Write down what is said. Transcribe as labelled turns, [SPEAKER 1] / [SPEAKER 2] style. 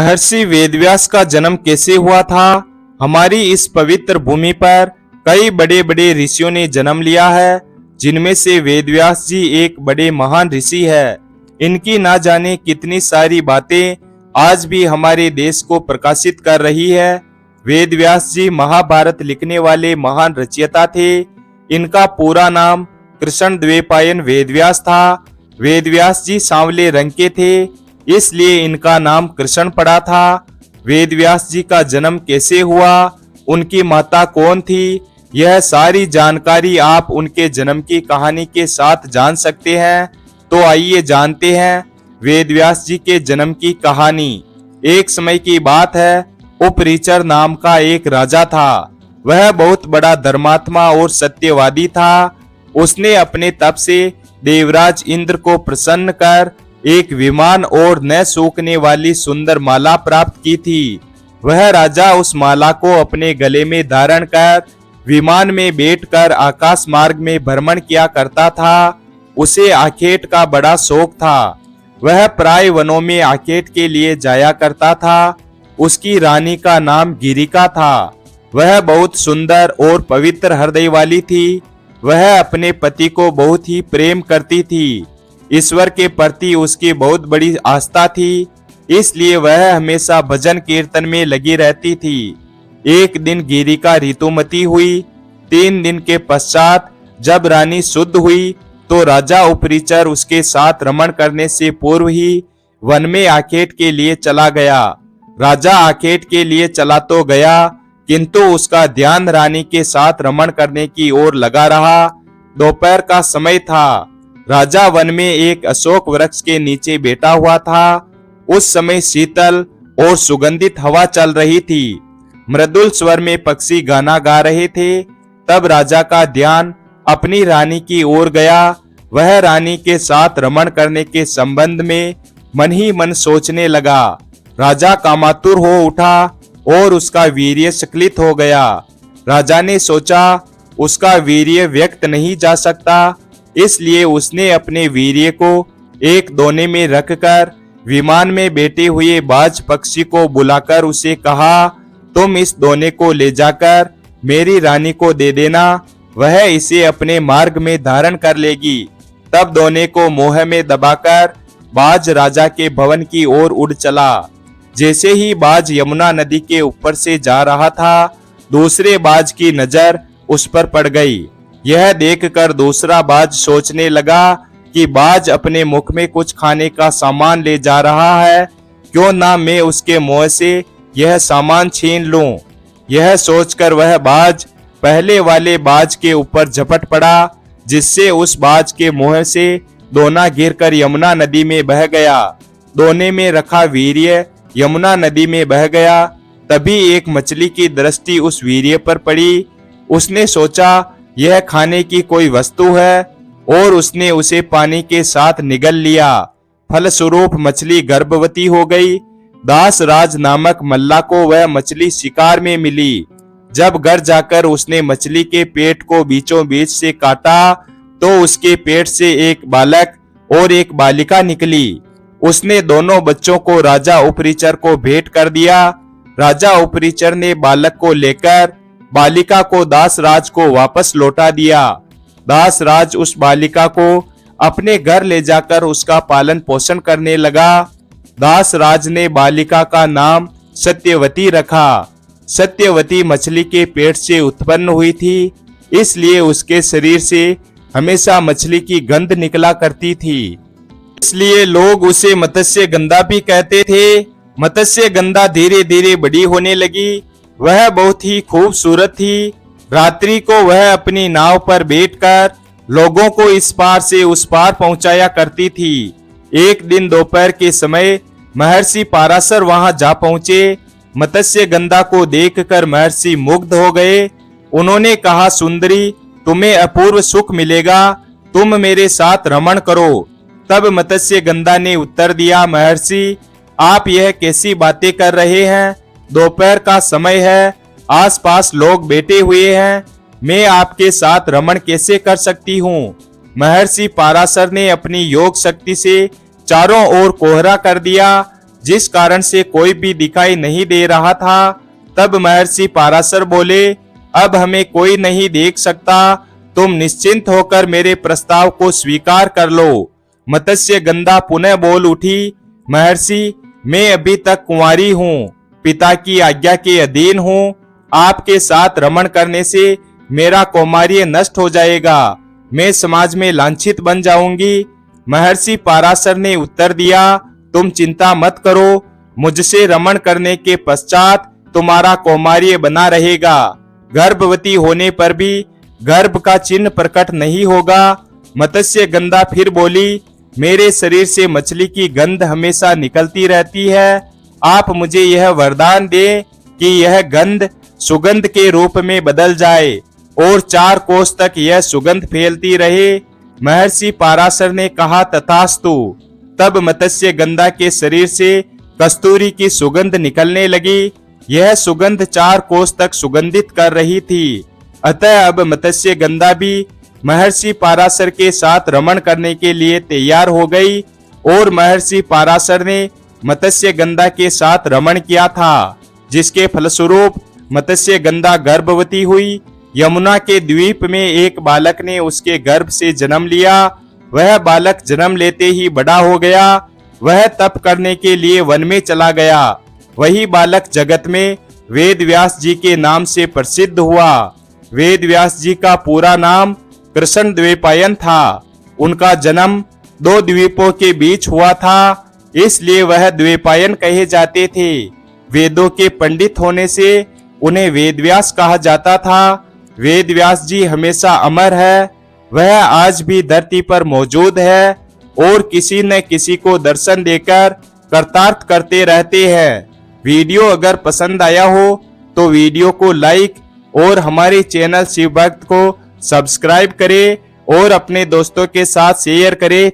[SPEAKER 1] महर्षि वेदव्यास का जन्म कैसे हुआ था। हमारी इस पवित्र भूमि पर कई बड़े बड़े ऋषियों ने जन्म लिया है, जिनमें से वेदव्यास जी एक बड़े महान ऋषि है। इनकी ना जाने कितनी सारी बातें आज भी हमारे देश को प्रकाशित कर रही है। वेदव्यास जी महाभारत लिखने वाले महान रचयिता थे। इनका पूरा नाम कृष्णद्वैपायन वेदव्यास था। वेदव्यास जी सांवले रंग के थे, इसलिए इनका नाम कृष्ण पड़ा था। वेदव्यास जी का जन्म कैसे हुआ, उनकी माता कौन थी, यह सारी जानकारी आप उनके जन्म की कहानी के साथ जान सकते हैं। तो आइए जानते हैं वेदव्यास जी के जन्म की कहानी। एक समय की बात है, उपरिचर नाम का एक राजा था। वह बहुत बड़ा धर्मात्मा और सत्यवादी था। उसने अपने तप से देवराज इंद्र को प्रसन्न कर एक विमान और न सूखने वाली सुंदर माला प्राप्त की थी। वह राजा उस माला को अपने गले में धारण कर विमान में बैठकर आकाश मार्ग में भ्रमण किया करता था। उसे आखेट का बड़ा शौक था। वह प्राय वनों में आखेट के लिए जाया करता था। उसकी रानी का नाम गिरिका था। वह बहुत सुंदर और पवित्र हृदय वाली थी। वह अपने पति को बहुत ही प्रेम करती थी। ईश्वर के प्रति उसकी बहुत बड़ी आस्था थी, इसलिए वह हमेशा भजन कीर्तन में लगी रहती थी। एक दिन गिरिका ऋतुमती हुई। 3 दिन के पश्चात जब रानी शुद्ध हुई तो राजा उपरिचर उसके साथ रमण करने से पूर्व ही वन में आखेट के लिए चला गया। राजा आखेट के लिए चला तो गया, किंतु उसका ध्यान रानी के साथ रमण करने की ओर लगा रहा। दोपहर का समय था। राजा वन में एक अशोक वृक्ष के नीचे बैठा हुआ था। उस समय शीतल और सुगंधित हवा चल रही थी। मृदुल स्वर में पक्षी गाना गा रहे थे। तब राजा का ध्यान अपनी रानी की ओर गया। वह रानी के साथ रमण करने के संबंध में मन ही मन सोचने लगा। राजा कामातुर हो उठा और उसका वीर्य स्खलित हो गया। राजा ने सोचा उसका वीर्य व्यक्त नहीं जा सकता, इसलिए उसने अपने वीर्य को एक दोने में रखकर विमान में बैठे हुए बाज पक्षी को बुलाकर उसे कहा, तुम इस दोने को ले जाकर मेरी रानी को दे देना, वह इसे अपने मार्ग में धारण कर लेगी। तब दोने को मोह में दबाकर बाज राजा के भवन की ओर उड़ चला। जैसे ही बाज यमुना नदी के ऊपर से जा रहा था, दूसरे बाज की नजर उस पर पड़ गई। यह देखकर दूसरा बाज सोचने लगा कि बाज अपने मुख में कुछ खाने का सामान ले जा रहा है, क्यों ना मैं उसके मुंह से यह सामान छीन लूं। यह सोचकर वह बाज पहले वाले बाज के ऊपर झपट पड़ा, जिससे उस बाज के मुंह से दोना गिरकर यमुना नदी में बह गया। दोने में रखा वीर्य यमुना नदी में बह गया। तभी एक मछली की दृष्टि उस वीर्य पर पड़ी। उसने सोचा यह खाने की कोई वस्तु है और उसने उसे पानी के साथ निगल लिया। फलस्वरूप मछली गर्भवती हो गई। दास राज नामक मल्ला को वह मछली शिकार में मिली। जब घर जाकर उसने मछली के पेट को बीचों बीच से काटा तो उसके पेट से एक बालक और एक बालिका निकली। उसने दोनों बच्चों को राजा उपरिचर को भेंट कर दिया। राजा उपरिचर ने बालक को लेकर बालिका को दास राज को वापस लौटा दिया। दास राज उस बालिका को अपने घर ले जाकर उसका पालन पोषण करने लगा। दास राज ने बालिका का नाम सत्यवती रखा। सत्यवती मछली के पेट से उत्पन्न हुई थी, इसलिए उसके शरीर से हमेशा मछली की गंध निकला करती थी। इसलिए लोग उसे मत्स्य गंधा भी कहते थे। मत्स्य गंधा धीरे धीरे बड़ी होने लगी। वह बहुत ही खूबसूरत थी। रात्रि को वह अपनी नाव पर बैठकर लोगों को इस पार से उस पार पहुंचाया करती थी। एक दिन दोपहर के समय महर्षि पाराशर वहां जा पहुंचे। मत्स्य गंधा को देखकर महर्षि मुग्ध हो गए। उन्होंने कहा, सुंदरी, तुम्हें अपूर्व सुख मिलेगा, तुम मेरे साथ रमण करो। तब मत्स्य गंधा ने उत्तर दिया, महर्षि, आप यह कैसी बातें कर रहे हैं? दोपहर का समय है, आसपास लोग बैठे हुए हैं, मैं आपके साथ रमण कैसे कर सकती हूँ? महर्षि पाराशर ने अपनी योग शक्ति से चारों ओर कोहरा कर दिया। जिस कारण से कोई भी दिखाई नहीं दे रहा था। तब महर्षि पाराशर बोले, अब हमें कोई नहीं देख सकता, तुम निश्चिंत होकर मेरे प्रस्ताव को स्वीकार कर लो। मत्स्य गंधा पुनः बोल उठी, महर्षि, मैं अभी तक कुंवारी हूँ, पिता की आज्ञा के अधीन हूँ। आपके साथ रमण करने से मेरा कौमार्य नष्ट हो जाएगा, मैं समाज में लांछित बन जाऊंगी। महर्षि पाराशर ने उत्तर दिया, तुम चिंता मत करो, मुझसे रमण करने के पश्चात तुम्हारा कौमार्य बना रहेगा। गर्भवती होने पर भी गर्भ का चिन्ह प्रकट नहीं होगा। मत्स्य गंधा फिर बोली, मेरे शरीर से मछली की गंध हमेशा निकलती रहती है, आप मुझे यह वरदान दें कि यह गंध सुगंध के रूप में बदल जाए और 4 कोस तक यह सुगंध फैलती रहे। महर्षि पाराशर ने कहा, तथास्तु। तब मत्स्य गंधा के शरीर से कस्तूरी की सुगंध निकलने लगी। यह सुगंध 4 कोस तक सुगंधित कर रही थी। अतः अब मत्स्य गंधा भी महर्षि पाराशर के साथ रमण करने के लिए तैयार हो गई और महर्षि पाराशर ने मत्स्य गंधा के साथ रमण किया था, जिसके फलस्वरूप मत्स्य गंधा गर्भवती हुई। यमुना के द्वीप में एक बालक ने उसके गर्भ से जन्म लिया। वह बालक जन्म लेते ही बड़ा हो गया। वह तप करने के लिए वन में चला गया। वही बालक जगत में वेद व्यास जी के नाम से प्रसिद्ध हुआ। वेद व्यास जी का पूरा नाम कृष्ण द्वैपायन था। उनका जन्म 2 द्वीपों के बीच हुआ था, इसलिए वह द्वैपायन कहे जाते थे। वेदों के पंडित होने से उन्हें वेदव्यास कहा जाता था। वेद व्यास जी हमेशा अमर है, वह आज भी धरती पर मौजूद है और किसी न किसी को दर्शन देकर कृतार्थ करते रहते हैं। वीडियो अगर पसंद आया हो तो वीडियो को लाइक और हमारे चैनल शिव भक्त को सब्सक्राइब करें और अपने दोस्तों के साथ शेयर करें।